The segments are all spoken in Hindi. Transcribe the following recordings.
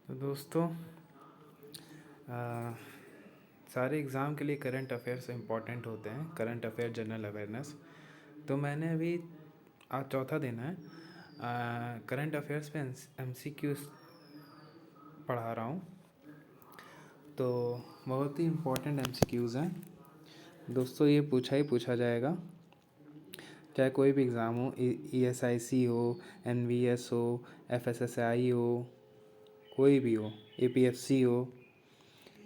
तो दोस्तों, सारे एग्ज़ाम के लिए करंट अफेयर्स इम्पॉर्टेंट होते हैं। Current affair, general awareness. तो मैंने अभी आज चौथा दिन है, करंट अफेयर्स पे MCQs पढ़ा रहा हूँ। तो बहुत ही इम्पोर्टेंट MCQs हैं दोस्तों। ये पूछा ही पूछा जाएगा, चाहे कोई भी एग्ज़ाम हो, ESIC हो, NVS हो, FSSAI हो, कोई भी हो, APFC हो।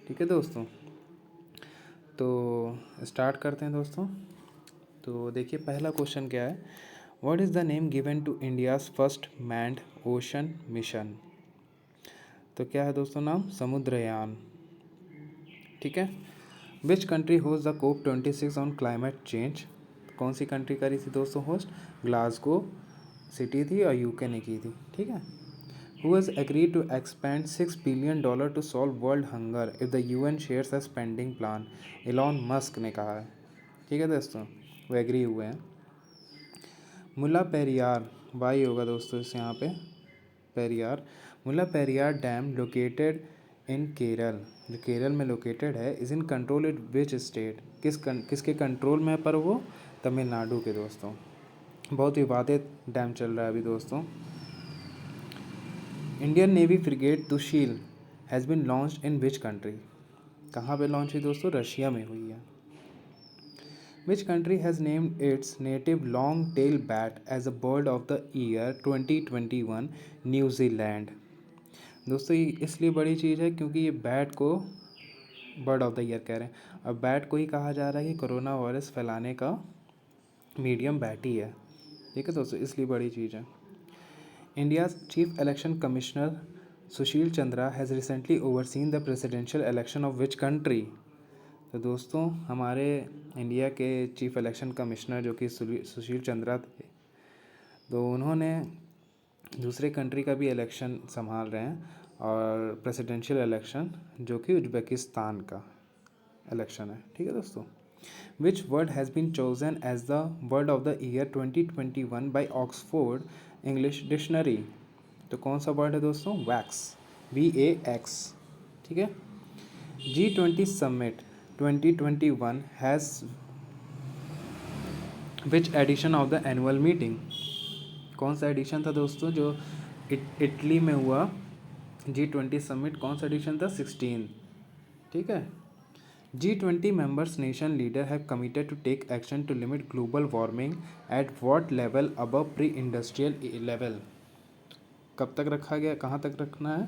ठीक है दोस्तों, तो स्टार्ट करते हैं दोस्तों। तो देखिए, पहला क्वेश्चन क्या है। What is the name given to India's first manned ocean mission. तो क्या है दोस्तों नाम? समुद्रयान। ठीक है। Which country host the COP26 on climate change. कौन सी कंट्री करी थी दोस्तों होस्ट? ग्लासगो सिटी थी और यूके ने की थी। ठीक है। Who has agreed to expend $6 billion to solve world hunger if the UN shares a spending plan? Elon Musk ने कहा है। ठीक है दोस्तों, वो एग्री हुए हैं। मुल्ला पेरियार, वाई होगा दोस्तों इस यहाँ पे, Periyar. Mulla Periyar dam located in Kerala, जो केरल में लोकेटेड है, is in control in which state. किसके कंट्रोल में है पर वो? तमिलनाडु के दोस्तों। बहुत विवादित डैम चल रहा है अभी दोस्तों। Indian navy frigate Tushil has been launched in which country. कहाँ पे लॉन्च हुई दोस्तों? रशिया में हुई है। Which country has named its native long tail bat as a bird of the year 2021? New Zealand. दोस्तों ये इसलिए बड़ी चीज़ है क्योंकि ये बैट को बर्ड ऑफ द ईयर कह रहे हैं। अब बैट को ही कहा जा रहा है कि कोरोना वायरस फैलाने का मीडियम बैट ही है। ठीक है दोस्तों, इसलिए बड़ी चीज़ है। India's Chief Election Commissioner Sushil Chandra has recently overseen the presidential election of which country? तो दोस्तों, हमारे इंडिया के चीफ इलेक्शन कमिश्नर जो कि सुशील चंद्रा थे, तो उन्होंने दूसरे कंट्री का भी इलेक्शन संभाल रहे हैं, और प्रेसिडेंशियल इलेक्शन जो कि उज्बेकिस्तान का इलेक्शन है। ठीक है दोस्तों। Which word has been chosen as the word of the year 2021 by Oxford English Dictionary. तो कौन सा वर्ड है दोस्तों? Vax, VAX। ठीक है। G20 summit 2021 has which edition of the annual meeting. कौन सा एडिशन था दोस्तों जो इटली में हुआ? G20 समिट कौन सा एडिशन था? 16। ठीक है। G20 members nation leader have committed to take action to limit global warming at what level above pre-industrial level? कब तक रखा गया, कहाँ तक रखना है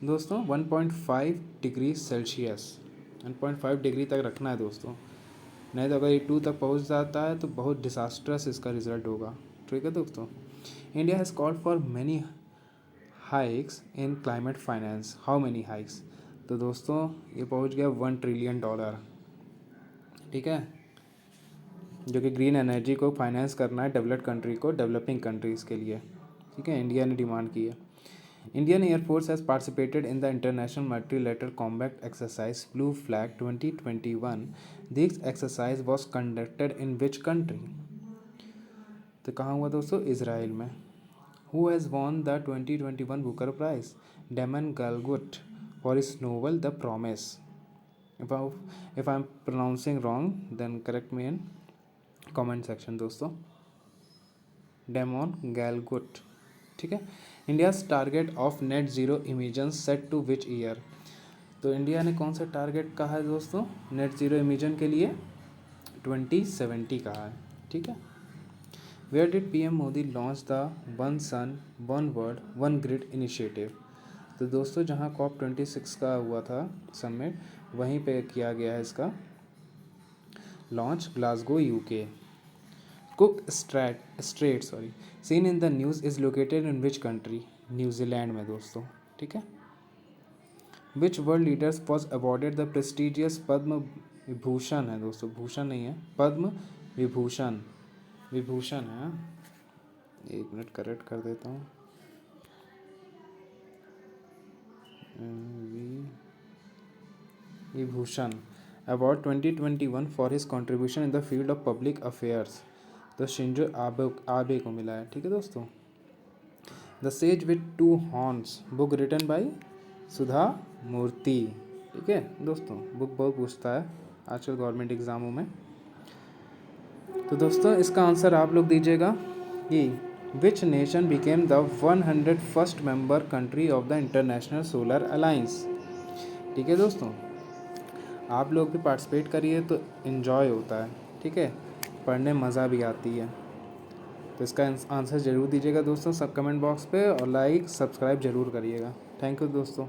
दोस्तों? 1.5 डिग्री सेल्सियस, 1.5 डिग्री तक रखना है दोस्तों। नहीं तो अगर ये 2 तक पहुँच जाता है तो बहुत डिसास्ट्रस इसका रिजल्ट होगा। ठीक है दोस्तों। India has called for many hikes in climate finance. How many hikes? तो दोस्तों ये पहुंच गया $1 ट्रिलियन। ठीक है, जो कि ग्रीन एनर्जी को फाइनेंस करना है डेवलप्ड कंट्री को, डेवलपिंग कंट्रीज़ के लिए। ठीक है, इंडिया ने डिमांड की है। Indian air force has participated in the international multilateral combat exercise blue flag 2021। This exercise was conducted in which country. तो कहाँ हुआ दोस्तों? इसराइल में। Who has won the 2021 Booker Prize? Damon Galgut for his novel The Promise. If I'm pronouncing wrong, then correct me in comment section दोस्तों। Damon Galgut। ठीक है। India's target of net zero emissions set to which year? तो इंडिया ने कौन सा टारगेट कहा है दोस्तों नेट ज़ीरो इमिशन के लिए? 2070 कहा है। ठीक है। Where did PM Modi launch the one sun one world one grid initiative? तो दोस्तों जहाँ COP26 का हुआ था समिट, वहीं पे किया गया है इसका launch, Glasgow UK. Cook Strait seen in the news is located in which country? New Zealand में दोस्तों। ठीक है। Which world leaders was awarded the prestigious Padma Vibhushan है दोस्तों, भूषण नहीं है, पद्म विभूषण, विभूषण है। एक मिनट करेक्ट कर देता हूँ। Vibhushan award 2021 for his contribution in the field of public affairs, तो शिंजो आबे को मिला है। ठीक है दोस्तों। The sage with two horns book written by Sudha Murty. ठीक है दोस्तों, बुक बहुत पूछता है आजकल गवर्नमेंट एग्ज़ामों में। तो दोस्तों इसका आंसर आप लोग दीजिएगा कि which nation became the 101st member country of the international solar alliance. ठीक है दोस्तों, आप लोग भी पार्टिसिपेट करिए तो इन्जॉय होता है। ठीक है, पढ़ने मज़ा भी आती है। तो इसका आंसर ज़रूर दीजिएगा दोस्तों सब कमेंट बॉक्स पे, और लाइक सब्सक्राइब ज़रूर करिएगा। थैंक यू दोस्तों।